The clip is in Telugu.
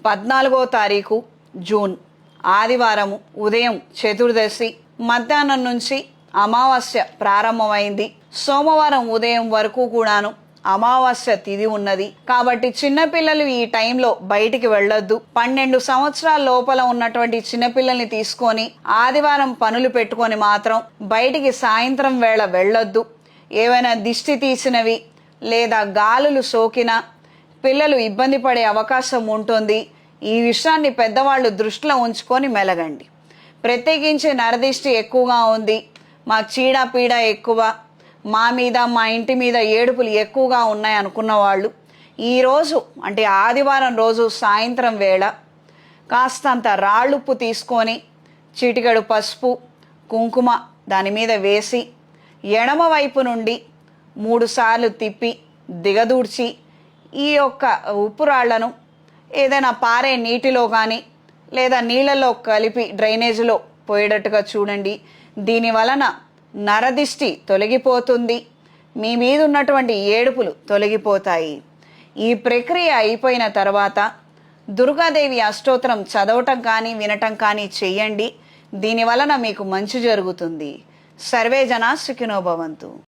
14వ తారీఖు జూన్ ఆదివారము ఉదయం చతుర్దశి మధ్యాహ్నం నుంచి అమావాస్య ప్రారంభమైంది. సోమవారం ఉదయం వరకు కూడాను అమావాస్య తిథి ఉన్నది. కాబట్టి చిన్నపిల్లలు ఈ టైంలో బయటికి వెళ్ళొద్దు. 12 సంవత్సరాల లోపల ఉన్నటువంటి చిన్నపిల్లల్ని తీసుకొని ఆదివారం పనులు పెట్టుకొని మాత్రం బయటికి సాయంత్రం వేళ వెళ్ళొద్దు. ఏవైనా దిష్టి తీసినవి లేదా గాలులు సోకినా పిల్లలు ఇబ్బంది పడే అవకాశం ఉంటుంది. ఈ విషయాన్ని పెద్దవాళ్ళు దృష్టిలో ఉంచుకొని మెలగండి. ప్రత్యేకించి నరదిష్టి ఎక్కువగా ఉంది, మాకు చీడ ఎక్కువ, మా మీద మా ఇంటి మీద ఏడుపులు ఎక్కువగా ఉన్నాయి అనుకున్న వాళ్ళు ఈరోజు అంటే ఆదివారం రోజు సాయంత్రం వేళ కాస్తంత రాళ్ళుప్పు తీసుకొని చిటికెడు పసుపు కుంకుమ దాని మీద వేసి ఎడమ వైపు నుండి 3 సార్లు తిప్పి దిగదూడ్చి ఈ యొక్క ఉప్పు రాళ్లను ఏదైనా పారే నీటిలో కానీ లేదా నీళ్ళలో కలిపి డ్రైనేజీలో పోయేటట్టుగా చూడండి. దీని వలన నరదిష్టి తొలగిపోతుంది, మీ మీద ఉన్నటువంటి ఏడుపులు తొలగిపోతాయి. ఈ ప్రక్రియ అయిపోయిన తర్వాత దుర్గాదేవి అష్టోత్తరం చదవటం కానీ వినటం కానీ చెయ్యండి. దీని వలన మీకు మంచి జరుగుతుంది. సర్వే జనా సుఖినో భవంతు.